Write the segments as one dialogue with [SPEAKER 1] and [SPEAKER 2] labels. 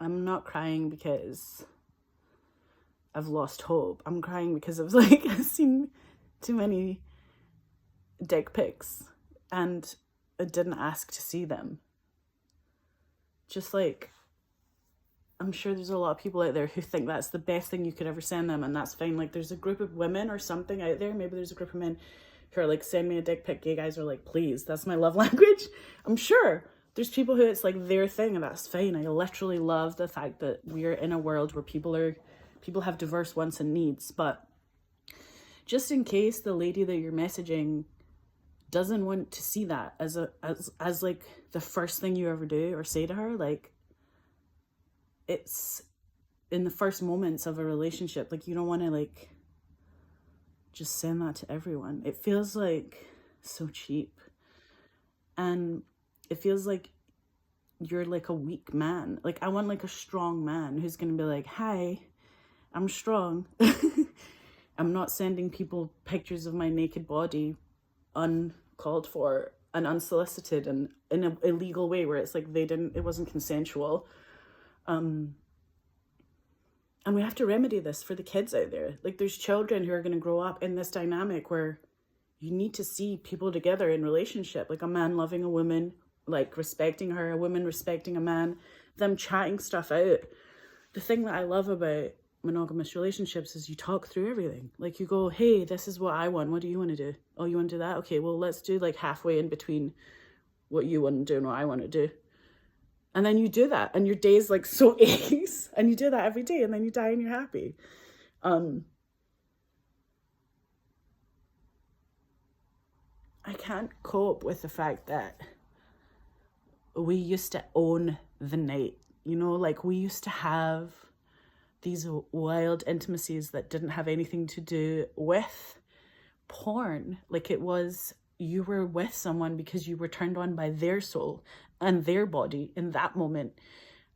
[SPEAKER 1] I'm not crying because I've lost hope. I'm crying because I've like seen too many dick pics and I didn't ask to see them. Just like, I'm sure there's a lot of people out there who think that's the best thing you could ever send them, and that's fine. Like, there's a group of women or something out there, maybe there's a group of men who are like, send me a dick pic. Gay guys are like, please, that's my love language. I'm sure there's people who it's like their thing, and that's fine. I literally love the fact that we're in a world where people have diverse wants and needs. But just in case the lady that you're messaging doesn't want to see that as like the first thing you ever do or say to her, like, it's in the first moments of a relationship, like, you don't want to like just send that to everyone. It feels like so cheap, and it feels like you're like a weak man. Like, I want like a strong man who's gonna be like, hi, I'm strong. I'm not sending people pictures of my naked body uncalled for and unsolicited and in an illegal way where it's like it wasn't consensual. And we have to remedy this for the kids out there. Like, there's children who are going to grow up in this dynamic where you need to see people together in relationship, like a man loving a woman, like respecting her, a woman respecting a man, them chatting stuff out. The thing that I love about monogamous relationships is you talk through everything. Like, you go, hey, this is what I want. What do you want to do? Oh, you want to do that? Okay, well, let's do like halfway in between what you want to do and what I want to do. And then you do that, and your day is like so ace, and you do that every day, and then you die and you're happy. I can't cope with the fact that we used to own the night, you know, like we used to have these wild intimacies that didn't have anything to do with porn. Like, it was, you were with someone because you were turned on by their soul and their body in that moment.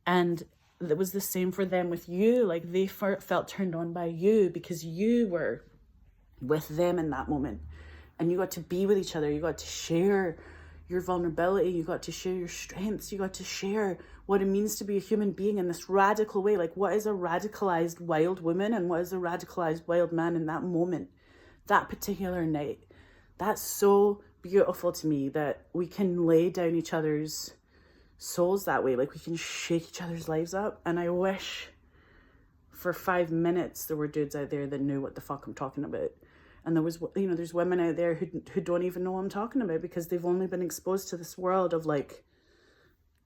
[SPEAKER 1] And it was the same for them with you. Like, they felt turned on by you because you were with them in that moment. And you got to be with each other. You got to share your vulnerability. You got to share your strengths. You got to share what it means to be a human being in this radical way. Like, what is a radicalized wild woman and what is a radicalized wild man in that moment, that particular night? That's so beautiful to me, that we can lay down each other's souls that way. Like, we can shake each other's lives up. And I wish for 5 minutes there were dudes out there that knew what the fuck I'm talking about. And there was, you know, there's women out there who don't even know what I'm talking about because they've only been exposed to this world of like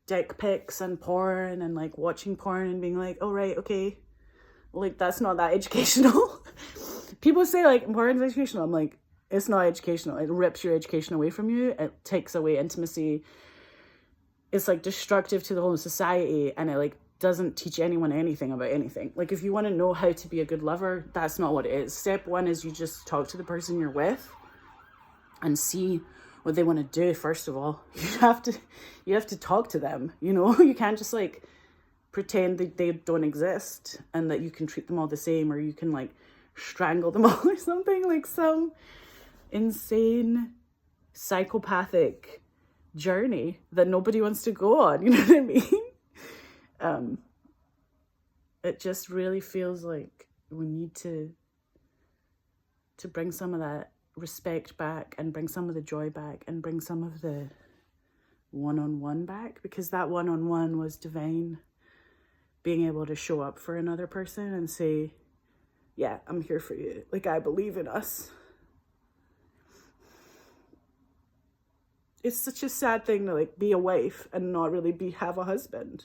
[SPEAKER 1] dick pics and porn and like watching porn and being like, oh, right, okay. Like, that's not that educational. People say like porn's educational. I'm like, it's not educational. It rips your education away from you. It takes away intimacy. It's like destructive to the whole society, and it like doesn't teach anyone anything about anything. Like, if you want to know how to be a good lover, that's not what it is. Step one is you just talk to the person you're with and see what they want to do. First of all, you have to talk to them, you know. You can't just like pretend that they don't exist and that you can treat them all the same, or you can like strangle them all or something, like some insane psychopathic journey that nobody wants to go on, you know what I mean? It just really feels like we need to bring some of that respect back and bring some of the joy back and bring some of the one-on-one back, because that one-on-one was divine. Being able to show up for another person and say, yeah, I'm here for you. Like, I believe in us. It's such a sad thing to like be a wife and not really have a husband,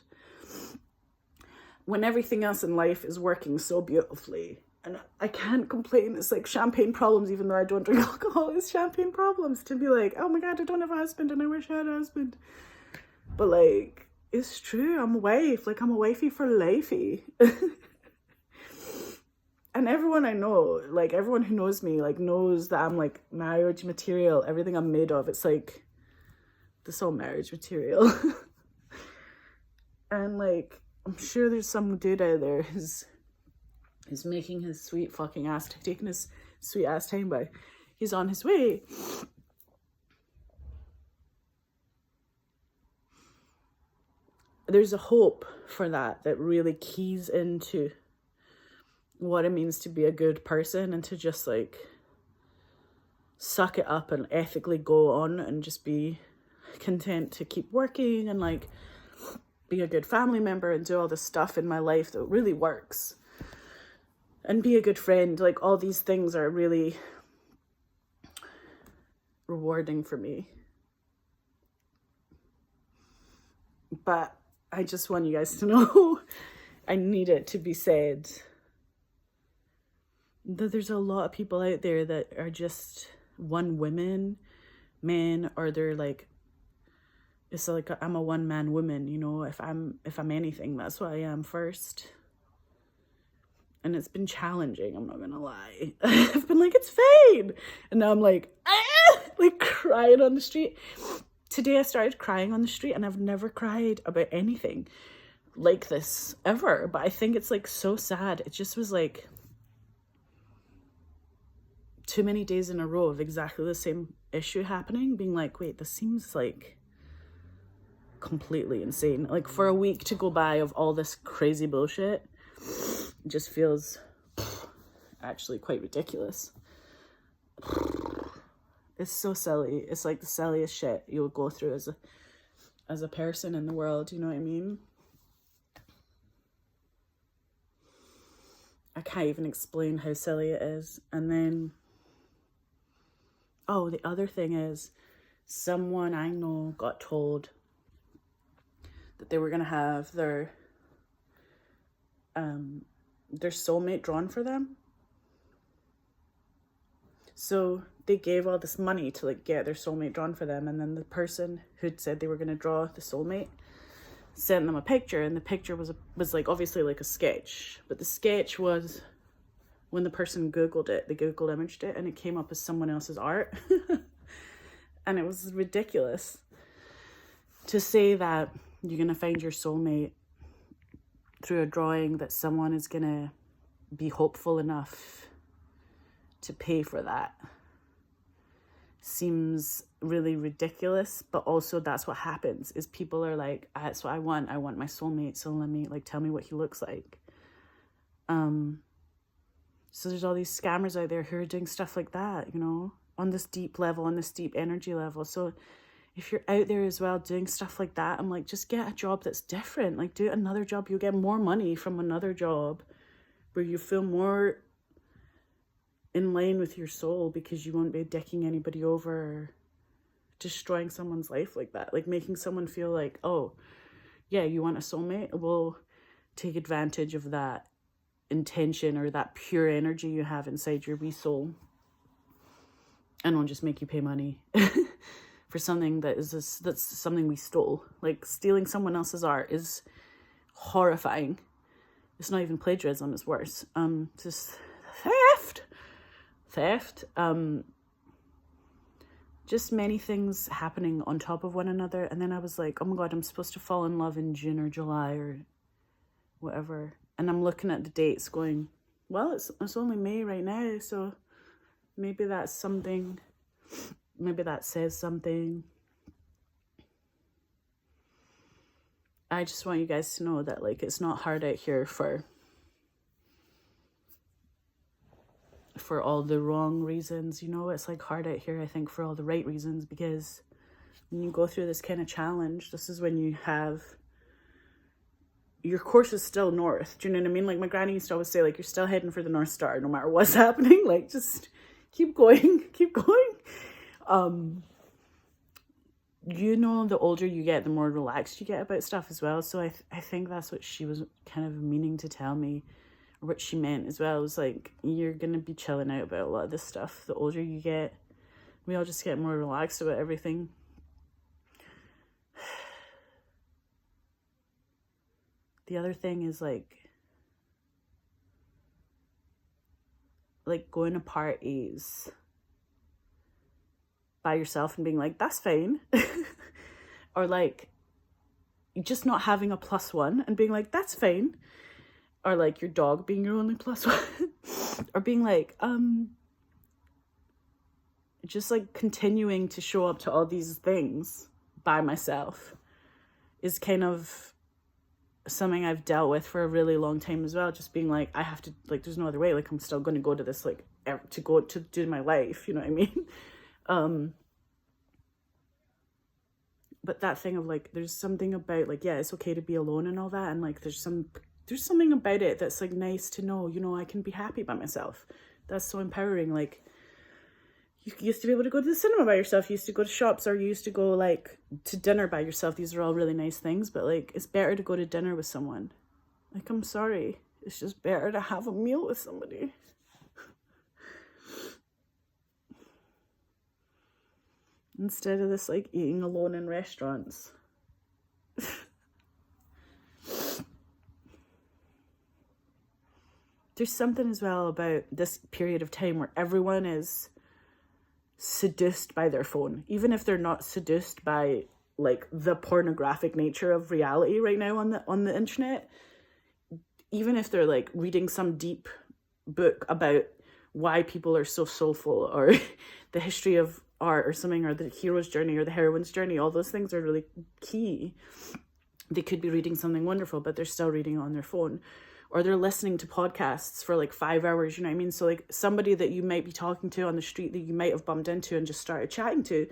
[SPEAKER 1] when everything else in life is working so beautifully. And I can't complain. It's like champagne problems, even though I don't drink alcohol. It's champagne problems to be like, oh my God, I don't have a husband and I wish I had a husband. But like, it's true. I'm a wife. Like, I'm a wifey for lifey. And everyone I know, like everyone who knows me, like knows that I'm like marriage material. Everything I'm made of, it's like, this whole marriage material. And like, I'm sure there's some dude out there who's making his sweet fucking ass, taking his sweet ass time by. He's on his way. there's a hope for that really keys into what it means to be a good person, and to just like suck it up and ethically go on and just be content to keep working and like be a good family member and do all this stuff in my life that really works, and be a good friend. Like all these things are really rewarding for me. But I just want you guys to know, I need it to be said, that there's a lot of people out there that are just women, men, or they're like, it's like I'm a one-man woman, you know. If I'm anything, that's what I am first. And it's been challenging, I'm not gonna lie. I've been like, it's fine, and now I'm like, like crying on the street. Today I started crying on the street, and I've never cried about anything like this ever. But I think it's like so sad. It just was like too many days in a row of exactly the same issue happening, being like, wait, this seems like completely insane. Like for a week to go by of all this crazy bullshit, it just feels actually quite ridiculous. It's so silly. It's like the silliest shit you'll go through as a person in the world, you know what I mean? I can't even explain how silly it is. And then, oh, the other thing is, someone I know got told that they were gonna have their soulmate drawn for them. So they gave all this money to like get their soulmate drawn for them, and then the person who'd said they were going to draw the soulmate sent them a picture, and the picture was like obviously like a sketch, but the sketch was, when the person googled it, they Google imaged it, and it came up as someone else's art. And it was ridiculous to say that you're going to find your soulmate through a drawing, that someone is going to be hopeful enough to pay for that. Seems really ridiculous, but also that's what happens, is people are like, that's what I want my soulmate, so let me, like, tell me what he looks like. So there's all these scammers out there who are doing stuff like that, you know, on this deep level, on this deep energy level. So if you're out there as well doing stuff like that, I'm like, just get a job that's different. Like, do another job. You'll get more money from another job where you feel more in line with your soul, because you won't be dicking anybody over or destroying someone's life like that. Like making someone feel like, oh, yeah, you want a soulmate? We'll take advantage of that intention or that pure energy you have inside your wee soul, and we'll just make you pay money for something that's something we stole. Like stealing someone else's art is horrifying. It's not even plagiarism, it's worse. Just theft. Just many things happening on top of one another. And then I was like, oh my God, I'm supposed to fall in love in June or July or whatever. And I'm looking at the dates going, well, it's only May right now, so maybe that's something. Maybe that says something. I just want you guys to know that, like, it's not hard out here for all the wrong reasons, you know. It's like hard out here, I think, for all the right reasons, because when you go through this kind of challenge, this is when you have, your course is still north. Do you know what I mean? Like my granny used to always say, like, you're still heading for the North Star no matter what's happening. Like, just keep going. You know, the older you get, the more relaxed you get about stuff as well. So I think that's what she was kind of meaning to tell me, or what she meant as well. It was like, you're gonna be chilling out about a lot of this stuff the older you get. We all just get more relaxed about everything. The other thing is like going to parties by yourself and being like, that's fine. Or like just not having a +1 and being like, that's fine. Or like your dog being your only +1. Or being like, just like continuing to show up to all these things by myself is kind of something I've dealt with for a really long time as well, just being like, I have to, like, there's no other way, like, I'm still going to go to this, like, to go to do my life, you know what I mean? But that thing of, like, there's something about, like, yeah, it's okay to be alone and all that, and, like, there's something about it that's, like, nice to know, you know, I can be happy by myself. That's so empowering. Like, you used to be able to go to the cinema by yourself, you used to go to shops, or you used to go, like, to dinner by yourself. These are all really nice things, but, like, it's better to go to dinner with someone. Like, I'm sorry, it's just better to have a meal with somebody. Instead of this, like, eating alone in restaurants. There's something as well about this period of time where everyone is seduced by their phone, even if they're not seduced by, like, the pornographic nature of reality right now on the internet. Even if they're, like, reading some deep book about why people are so soulful, or the history of art or something, or the hero's journey or the heroine's journey, all those things are really key. They could be reading something wonderful, but they're still reading it on their phone. Or they're listening to podcasts for, like, 5 hours, you know what I mean? So, like, somebody that you might be talking to on the street that you might have bumped into and just started chatting to,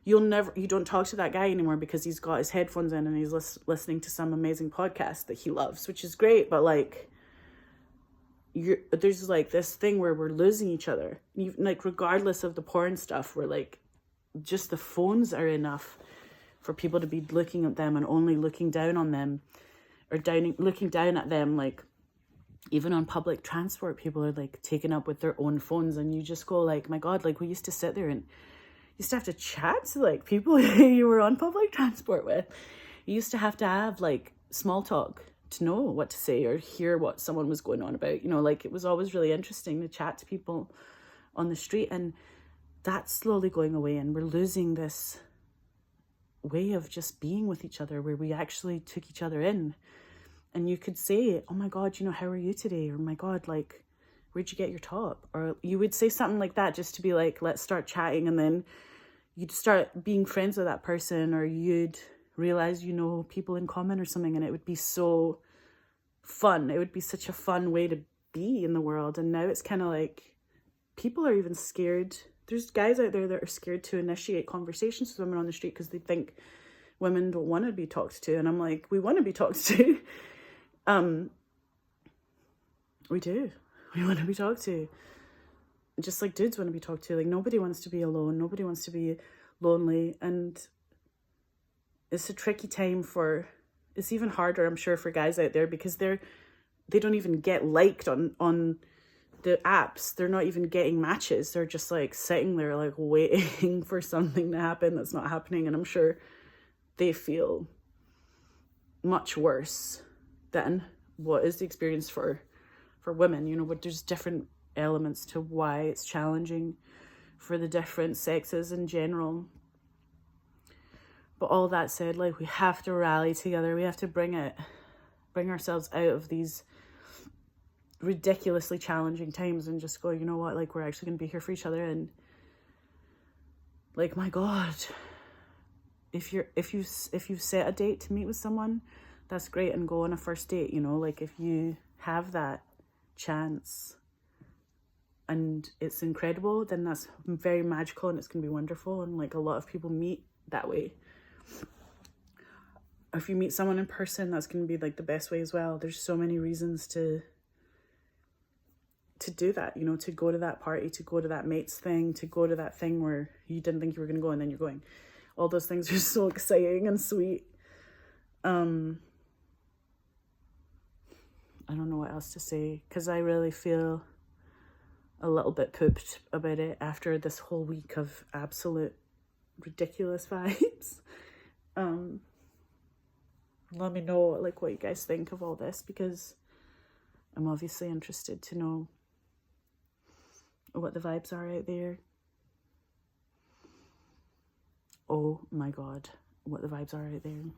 [SPEAKER 1] you don't talk to that guy anymore because he's got his headphones in and he's listening to some amazing podcast that he loves, which is great. But, like, there's, like, this thing where we're losing each other. Even, like, regardless of the porn stuff, we're, like, just the phones are enough for people to be looking at them and only looking down on them, or looking down at them. Like, even on public transport, people are, like, taken up with their own phones, and you just go, like, my God, like, we used to sit there and used to have to chat to, like, people you were on public transport with. You used to have, like, small talk to know what to say or hear what someone was going on about, you know, like, it was always really interesting to chat to people on the street, and that's slowly going away, and we're losing this way of just being with each other where we actually took each other in. And you could say, oh my God, you know, how are you today? Or, my God, like, where'd you get your top? Or you would say something like that just to be like, let's start chatting. And then you'd start being friends with that person, or you'd realize, you know, people in common or something. And it would be so fun. It would be such a fun way to be in the world. And now it's kind of like people are even scared. There's guys out there that are scared to initiate conversations with women on the street because they think women don't want to be talked to. And I'm like, we want to be talked to. We do. We want to be talked to. Just like dudes want to be talked to. Like, nobody wants to be alone. Nobody wants to be lonely. And it's a tricky time it's even harder, I'm sure, for guys out there, because they don't even get liked on the apps. They're not even getting matches. They're just, like, sitting there, like, waiting for something to happen that's not happening. And I'm sure they feel much worse than what is the experience for women, you know. But there's different elements to why it's challenging for the different sexes in general. But all that said, like, we have to rally together. We have to bring ourselves out of these ridiculously challenging times and just go, you know what, like, we're actually going to be here for each other. And, like, my God, if you set a date to meet with someone, that's great, and go on a first date, you know. Like, if you have that chance and it's incredible, then that's very magical and it's gonna be wonderful. And, like, a lot of people meet that way. If you meet someone in person, that's gonna be, like, the best way as well. There's so many reasons to do that, you know, to go to that party, to go to that mates thing, to go to that thing where you didn't think you were gonna go and then you're going. All those things are so exciting and sweet. I don't know what else to say, because I really feel a little bit pooped about it after this whole week of absolute ridiculous vibes. Let me know, like, what you guys think of all this, because I'm obviously interested to know what the vibes are out there. Oh my God, what the vibes are out there.